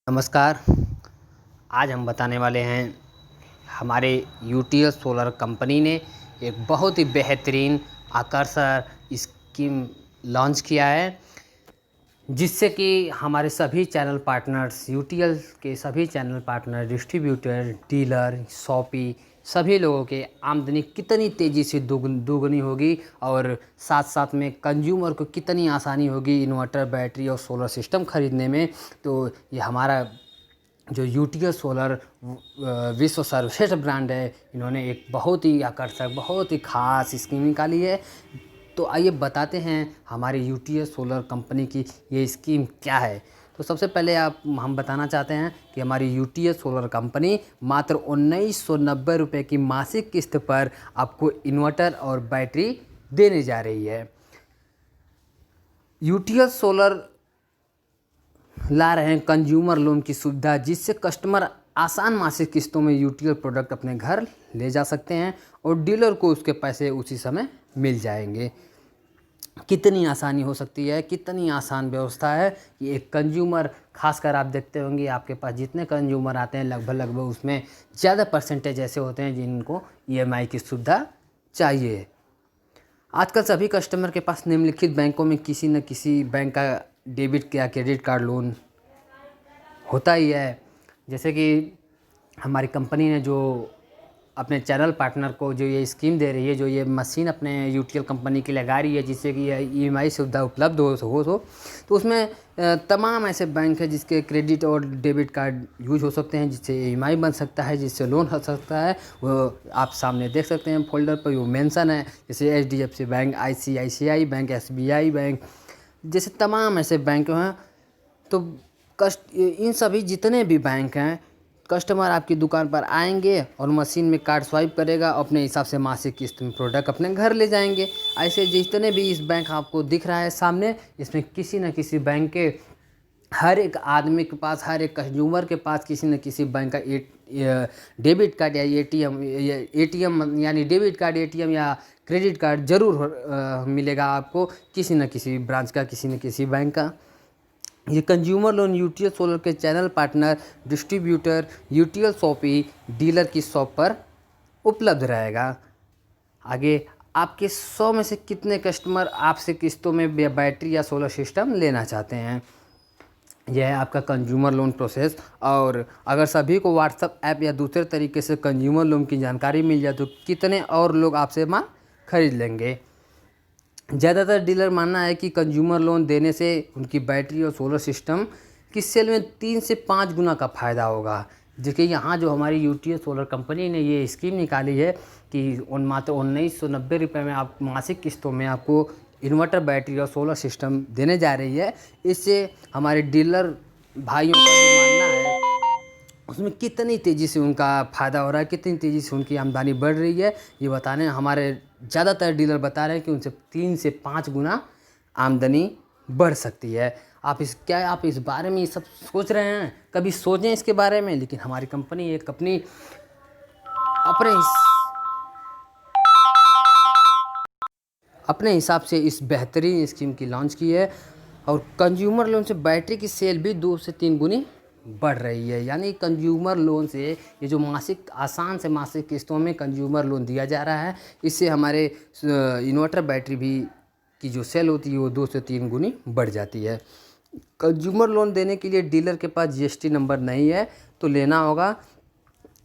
नमस्कार। आज हम बताने वाले हैं हमारे यूटीएस सोलर कंपनी ने एक बहुत ही बेहतरीन आकर्षक स्कीम लॉन्च किया है, जिससे कि हमारे सभी चैनल पार्टनर्स, यूटीएल के सभी channel partner, distributor, dealer, shoppe, सभी लोगों के आमदनी कितनी तेज़ी से दोगुनी होगी और साथ साथ में कंज्यूमर को कितनी आसानी होगी इन्वर्टर, बैटरी और सोलर सिस्टम खरीदने में। तो ये हमारा जो यूटीएस सोलर विश्व सर्वश्रेष्ठ ब्रांड है, इन्होंने एक बहुत ही आकर्षक, बहुत ही ख़ास स्कीम निकाली है। तो आइए बताते हैं हमारी यूटीएस सोलर कंपनी की ये स्कीम क्या है। तो सबसे पहले हम बताना चाहते हैं कि हमारी यूटीएस सोलर कंपनी मात्र 1990 रुपये की मासिक किस्त पर आपको इन्वर्टर और बैटरी देने जा रही है। यूटीएस सोलर ला रहे हैं कंज्यूमर लोन की सुविधा, जिससे कस्टमर आसान मासिक किस्तों में यूटीएल प्रोडक्ट अपने घर ले जा सकते हैं और डीलर को उसके पैसे उसी समय मिल जाएंगे। कितनी आसानी हो सकती है, कितनी आसान व्यवस्था है कि एक कंज्यूमर, खासकर आप देखते होंगे आपके पास जितने कंज्यूमर आते हैं लगभग उसमें ज़्यादा परसेंटेज ऐसे होते हैं जिनको ईएमआई की सुविधा चाहिए। आजकल सभी कस्टमर के पास निम्नलिखित बैंकों में किसी न किसी बैंक का डेबिट या क्रेडिट कार्ड लोन होता ही है। जैसे कि हमारी कंपनी ने जो अपने चैनल पार्टनर को जो ये स्कीम दे रही है, जो ये मशीन अपने यूटीएल कंपनी की लगा रही है, जिससे कि ईएमआई सुविधा उपलब्ध हो तो उसमें तमाम ऐसे बैंक है जिसके क्रेडिट और डेबिट कार्ड यूज हो सकते हैं, जिससे ईएमआई बन सकता है, जिससे लोन हो सकता है। वो आप सामने देख सकते हैं फोल्डर पर, वो मेंशन है, जैसे HDFC bank, ICICI bank, SBI bank, जैसे तमाम ऐसे बैंक हैं। तो इन सभी जितने भी बैंक हैं, कस्टमर आपकी दुकान पर आएंगे और मशीन में कार्ड स्वाइप करेगा, अपने हिसाब से मासिक किस्त में प्रोडक्ट अपने घर ले जाएंगे। ऐसे जितने भी इस बैंक आपको दिख रहा है सामने, इसमें किसी न किसी बैंक के हर एक आदमी के पास, हर एक कंज्यूमर के पास किसी न किसी बैंक का डेबिट कार्ड या एटीएम यानी डेबिट कार्ड, एटीएम या क्रेडिट कार्ड जरूर मिलेगा आपको, किसी न किसी ब्रांच का, किसी न किसी बैंक का। ये कंज्यूमर लोन यूटीएल सोलर के channel partner, distributor, UTL shoppe, dealer की शॉप पर उपलब्ध रहेगा। आगे आपके 100 में से कितने कस्टमर आपसे किस्तों में बैटरी या सोलर सिस्टम लेना चाहते हैं। यह है आपका कंज्यूमर लोन प्रोसेस। और अगर सभी को व्हाट्सएप ऐप या दूसरे तरीके से कंज्यूमर लोन की जानकारी मिल जाए तो कितने और लोग आपसे माल खरीद लेंगे। ज़्यादातर डीलर मानना है कि कंज्यूमर लोन देने से उनकी बैटरी और सोलर सिस्टम की सेल में 3 से 5 गुना का फ़ायदा होगा। देखिए यहाँ जो हमारी यूटीएस सोलर कंपनी ने ये स्कीम निकाली है कि मात्र 1990 रुपये में आप मासिक किस्तों में आपको इन्वर्टर, बैटरी और सोलर सिस्टम देने जा रही है। इससे हमारे डीलर भाइयों का जो मानना है उसमें कितनी तेज़ी से उनका फ़ायदा हो रहा है, कितनी तेज़ी से उनकी आमदनी बढ़ रही है, ये बताने हमारे ज़्यादातर डीलर बता रहे हैं कि उनसे 3 से 5 गुना आमदनी बढ़ सकती है। आप इस बारे में ये सब सोच रहे हैं? कभी सोचें इसके बारे में। लेकिन हमारी कंपनी एक अपने हिसाब से इस बेहतरीन स्कीम की लॉन्च की है और कंज्यूमर लोन से बैटरी की सेल भी 2 से 3 गुनी बढ़ रही है। यानी कंज्यूमर लोन से ये जो आसान से मासिक किस्तों में कंज्यूमर लोन दिया जा रहा है, इससे हमारे इन्वर्टर, बैटरी भी की जो सेल होती है वो 2 से 3 गुनी बढ़ जाती है। कंज्यूमर लोन देने के लिए डीलर के पास जीएसटी नंबर नहीं है तो लेना होगा।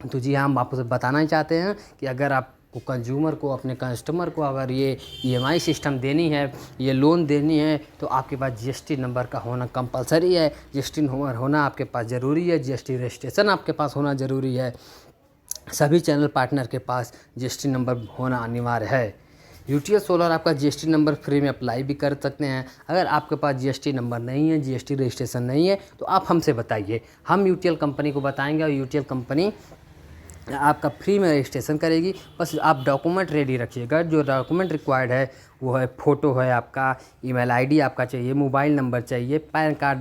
तो जी हाँ, हम आपको बताना ही चाहते हैं कि अगर आपको कंज्यूमर को, अपने कस्टमर को अगर ये ईएमआई सिस्टम देनी है, ये लोन देनी है, तो आपके पास जीएसटी नंबर का होना कंपलसरी है। जीएसटी नंबर होना आपके पास ज़रूरी है, जीएसटी रजिस्ट्रेशन आपके पास होना ज़रूरी है। सभी चैनल पार्टनर के पास जीएसटी नंबर होना अनिवार्य है। यूटीएस सोलर आपका जीएसटी नंबर फ्री में अप्लाई भी कर सकते हैं। अगर आपके पास जीएसटी नंबर नहीं है, जीएसटी रजिस्ट्रेशन नहीं है, तो आप हमसे बताइए, हम यूटीएल कंपनी को बताएंगे और यूटीएल कंपनी आपका फ्री में रजिस्ट्रेशन करेगी। बस आप डॉक्यूमेंट रेडी रखिएगा। जो डॉक्यूमेंट रिक्वायर्ड है वो है फ़ोटो है आपका, ईमेल आईडी आपका चाहिए, मोबाइल नंबर चाहिए, पैन कार्ड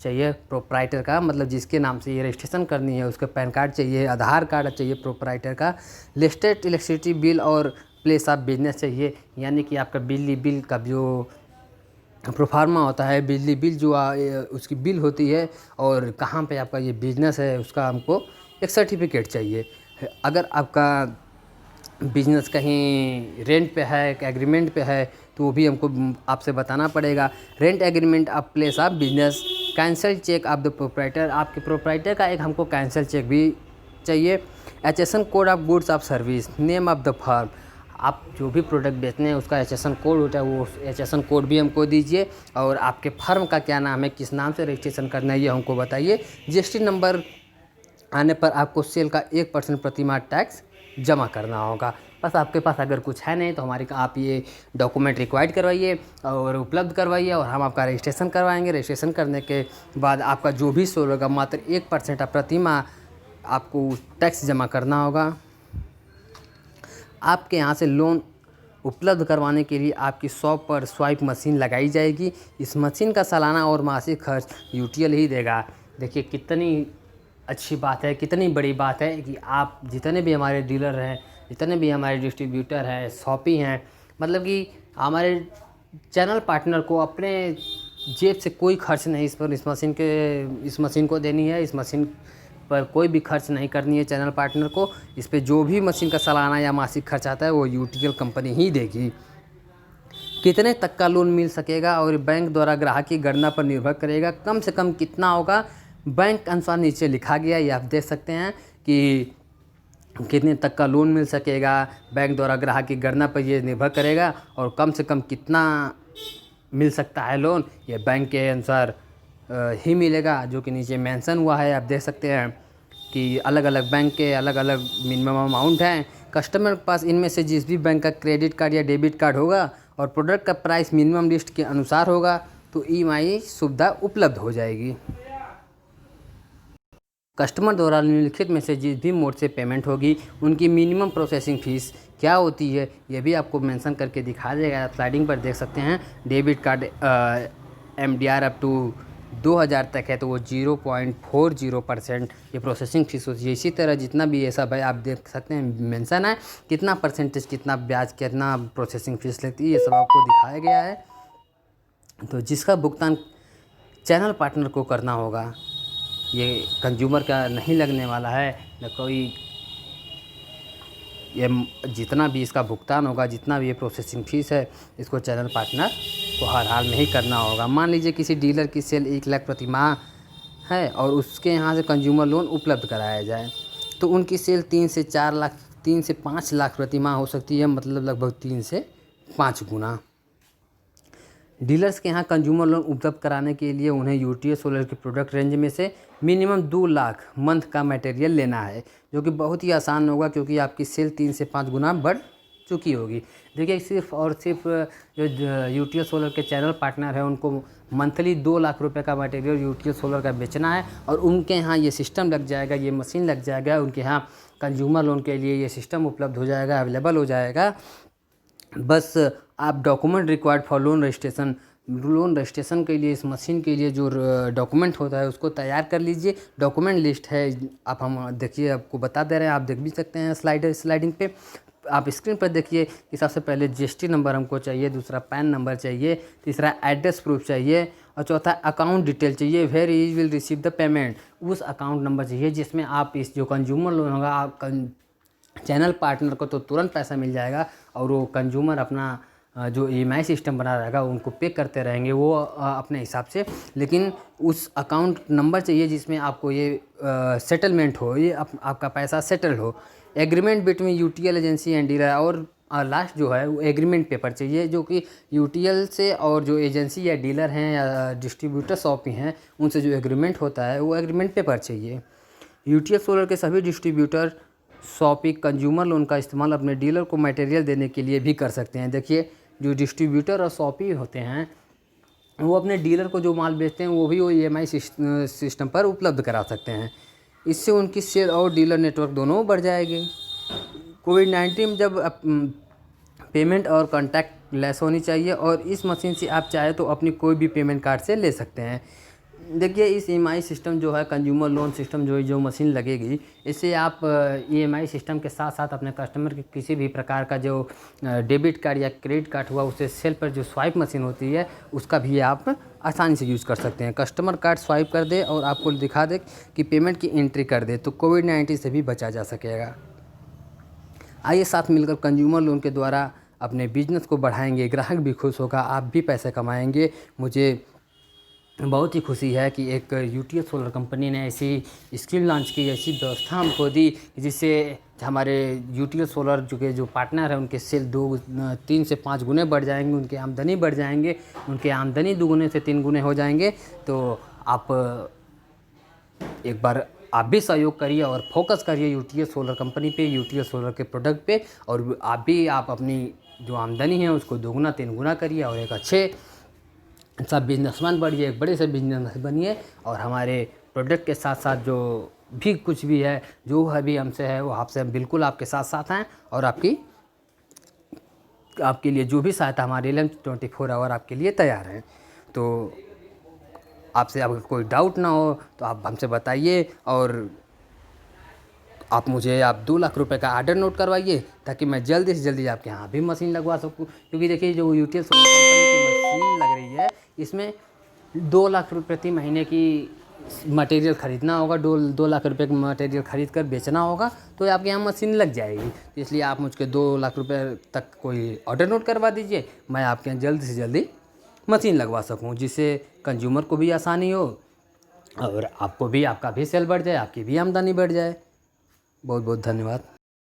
चाहिए प्रोप्राइटर का, मतलब जिसके नाम से ये रजिस्ट्रेशन करनी है उसका पैन कार्ड चाहिए, आधार कार्ड चाहिए प्रोप्राइटर का, लिस्टेड इलेक्ट्रिसिटी बिल और प्लेस ऑफ बिजनेस चाहिए, यानी कि आपका बिजली बिल का जो प्रोफार्मा होता है, बिजली बिल जो उसकी बिल होती है, और कहाँ पे आपका ये बिजनेस है उसका हमको एक सर्टिफिकेट चाहिए। अगर आपका बिजनेस कहीं रेंट पे है, एक एग्रीमेंट पे है, तो वो भी हमको आपसे बताना पड़ेगा। Rent agreement of place of business, cancel cheque of the proprietor, आपके प्रोप्राइटर का एक हमको कैंसल चेक भी चाहिए। HSN code of goods of service, name of the firm, आप जो भी प्रोडक्ट बेचने हैं उसका एचएसएन कोड होता है, वो एचएसएन कोड भी हमको दीजिए। और आपके फर्म का क्या नाम है, किस नाम से रजिस्ट्रेशन करना है, ये हमको बताइए। जीएसटी नंबर आने पर आपको सेल का 1% प्रतिमाह टैक्स जमा करना होगा। बस आपके पास अगर कुछ है नहीं तो आप ये डॉक्यूमेंट रिक्वायर्ड करवाइए और उपलब्ध करवाइए, और हम आपका रजिस्ट्रेशन करवाएंगे। रजिस्ट्रेशन करने के बाद आपका जो भी सेल होगा मात्र 1% प्रतिमाह आपको टैक्स जमा करना होगा। आपके यहाँ से लोन उपलब्ध करवाने के लिए आपकी शॉप पर स्वाइप मशीन लगाई जाएगी। इस मशीन का सालाना और मासिक खर्च यूटीएल ही देगा। देखिए कितनी अच्छी बात है, कितनी बड़ी बात है कि आप जितने भी हमारे डीलर हैं, जितने भी हमारे डिस्ट्रीब्यूटर हैं, शॉपी हैं, मतलब कि हमारे चैनल पार्टनर को अपने जेब से कोई खर्च नहीं इस मशीन को देनी है। इस मशीन पर कोई भी खर्च नहीं करनी है चैनल पार्टनर को। इस पे जो भी मशीन का सालाना या मासिक खर्च आता है वो यूटीएल कंपनी ही देगी। कितने तक का लोन मिल सकेगा और बैंक द्वारा ग्राहक की गणना पर निर्भर करेगा। कम से कम कितना होगा, बैंक अनुसार नीचे लिखा गया, ये आप देख सकते हैं कि कितने तक का लोन मिल सकेगा। बैंक द्वारा ग्राहक की गणना पर ये निर्भर करेगा, और कम से कम कितना मिल सकता है लोन, ये बैंक के अनुसार ही मिलेगा, जो कि नीचे मेंशन हुआ है। आप देख सकते हैं कि अलग अलग बैंक के अलग अलग मिनिमम अमाउंट हैं। कस्टमर के पास इनमें से जिस भी बैंक का क्रेडिट कार्ड या डेबिट कार्ड होगा और प्रोडक्ट का प्राइस मिनिमम लिस्ट के अनुसार होगा तो ईएमआई सुविधा उपलब्ध हो जाएगी। कस्टमर द्वारा निम्नलिखित में से जिस भी मोड से पेमेंट होगी उनकी मिनिमम प्रोसेसिंग फ़ीस क्या होती है, ये भी आपको मेंशन करके दिखा देगा। आप स्लाइडिंग पर देख सकते हैं। Debit card MDR up to 2000 तक है तो वो 0.40% ये प्रोसेसिंग फ़ीस होती है। इसी तरह जितना भी ये सब है आप देख सकते हैं मेंशन है, कितना परसेंटेज, कितना ब्याज, कितना प्रोसेसिंग फ़ीस लगती है, ये सब आपको दिखाया गया है। तो जिसका भुगतान चैनल पार्टनर को करना होगा, ये कंज्यूमर का नहीं लगने वाला है न कोई। ये जितना भी इसका भुगतान होगा, जितना भी ये प्रोसेसिंग फ़ीस है, इसको चैनल पार्टनर को हर हाल में ही करना होगा। मान लीजिए किसी डीलर की सेल 1 लाख प्रति माह है और उसके यहाँ से कंज्यूमर लोन उपलब्ध कराया जाए तो उनकी सेल 3 से 5 लाख प्रति माह हो सकती है, मतलब लगभग 3 से 5 गुना। डीलर्स के यहाँ कंज्यूमर लोन उपलब्ध कराने के लिए उन्हें यूटीएल सोलर की प्रोडक्ट रेंज में से मिनिमम 2 लाख मंथ का मटेरियल लेना है, जो कि बहुत ही आसान होगा क्योंकि आपकी सेल 3 से 5 गुना बढ़ चुकी होगी। देखिए सिर्फ और सिर्फ जो यूटीएल सोलर के चैनल पार्टनर हैं उनको मंथली 2 लाख रुपए का मटेरियल यूटीएल सोलर का बेचना है, और उनके यहाँ ये सिस्टम लग जाएगा, ये मशीन लग जाएगा, उनके यहाँ कंज्यूमर लोन के लिए ये सिस्टम उपलब्ध हो जाएगा, अवेलेबल हो जाएगा। बस आप document required for loan registration के लिए, इस मशीन के लिए जो डॉक्यूमेंट होता है उसको तैयार कर लीजिए। डॉक्यूमेंट लिस्ट है, आप हम देखिए, आपको बता दे रहे हैं, आप देख भी सकते हैं स्लाइडिंग पे। आप स्क्रीन पर देखिए कि सबसे पहले जीएसटी नंबर हमको चाहिए, दूसरा पैन नंबर चाहिए, तीसरा एड्रेस प्रूफ चाहिए, और चौथा अकाउंट डिटेल चाहिए। Where he will receive the payment, उस अकाउंट नंबर चाहिए जिसमें आप इस जो कंज्यूमर लोन होगा, आप चैनल पार्टनर को तो तुरंत पैसा मिल जाएगा, और वो कंज्यूमर अपना जो ईएमआई सिस्टम बना रहेगा उनको पे करते रहेंगे वो अपने हिसाब से। लेकिन उस अकाउंट नंबर चाहिए जिसमें आपको ये सेटलमेंट हो, ये आपका पैसा सेटल हो। Agreement between UTL agency and dealer, और लास्ट जो है वो एग्रीमेंट पेपर चाहिए जो कि यूटीएल से और जो एजेंसी या डीलर हैं या डिस्ट्रीब्यूटर शॉपी हैं उनसे जो एग्रीमेंट होता है वो एग्रीमेंट पेपर चाहिए। यूटीएल सोलर के सभी डिस्ट्रीब्यूटर शॉपी कंज्यूमर लोन का इस्तेमाल अपने डीलर को मटेरियल देने के लिए भी कर सकते हैं। देखिए जो डिस्ट्रीब्यूटर और शॉपी होते हैं वो अपने डीलर को जो माल बेचते हैं वो भी वो ईएमआई सिस्टम पर उपलब्ध करा सकते हैं। इससे उनकी सेल और डीलर नेटवर्क दोनों बढ़ जाएगी। कोविड-19 में जब पेमेंट और कॉन्टैक्ट लेस होनी चाहिए, और इस मशीन से आप चाहे तो अपनी कोई भी पेमेंट कार्ड से ले सकते हैं। देखिए इस ईएमआई सिस्टम जो है, कंज्यूमर लोन सिस्टम जो मशीन लगेगी, इससे आप ईएमआई सिस्टम के साथ साथ अपने कस्टमर के किसी भी प्रकार का जो डेबिट कार्ड या क्रेडिट कार्ड हुआ, उसे सेल पर जो स्वाइप मशीन होती है उसका भी आप आसानी से यूज़ कर सकते हैं। कस्टमर कार्ड स्वाइप कर दे और आपको दिखा दे कि पेमेंट की एंट्री कर दे, तो कोविड-19 से भी बचा जा सकेगा। आइए साथ मिलकर कंज्यूमर लोन के द्वारा अपने बिजनेस को बढ़ाएंगे, ग्राहक भी खुश होगा, आप भी पैसे कमाएंगे। मुझे बहुत ही खुशी है कि एक यूटीएस सोलर कंपनी ने ऐसी स्कीम लॉन्च की, ऐसी व्यवस्था हमको दी, जिससे हमारे यूटीएस सोलर जो पार्टनर है उनके सेल 3 से 5 गुने बढ़ जाएंगे, उनकी आमदनी बढ़ जाएंगे, उनके आमदनी 2 गुने से 3 गुने हो जाएंगे। तो आप एक बार आप भी सहयोग करिए और फोकस करिए यूटीएस सोलर कंपनी पे, यूटीएस सोलर के प्रोडक्ट पे, और आप अपनी जो आमदनी है उसको 2 गुना 3 गुना करिए और एक अच्छे सब बिजनेसमैन बढ़िए, एक बड़े से बिजनेस बनिए। और हमारे प्रोडक्ट के साथ साथ जो भी कुछ भी है, जो भी हमसे है, वो आपसे हम बिल्कुल आपके साथ साथ हैं, और आपके लिए जो भी सहायता हमारे लिए 24 आवर आपके लिए तैयार हैं। तो आपसे अगर कोई डाउट ना हो तो आप हमसे बताइए, और आप 2 लाख रुपए का ऑर्डर नोट करवाइए, ताकि मैं जल्दी से जल्दी आपके यहाँ भी मशीन लगवा सकूँ। क्योंकि देखिए जो यूटीएस सोलर कंपनी की मशीन लग रही है, इसमें 2 लाख रुपए प्रति महीने की मटेरियल ख़रीदना होगा, 2 लाख रुपए का मटेरियल ख़रीद कर बेचना होगा, तो आपके यहाँ मशीन लग जाएगी। तो इसलिए आप मुझको 2 लाख रुपए तक कोई ऑर्डर नोट करवा दीजिए, मैं आपके यहाँ जल्दी से जल्दी मशीन लगवा सकूँ, जिससे कंज्यूमर को भी आसानी हो और आपको भी, आपका भी सेल बढ़ जाए, आपकी भी आमदनी बढ़ जाए। बहुत बहुत धन्यवाद।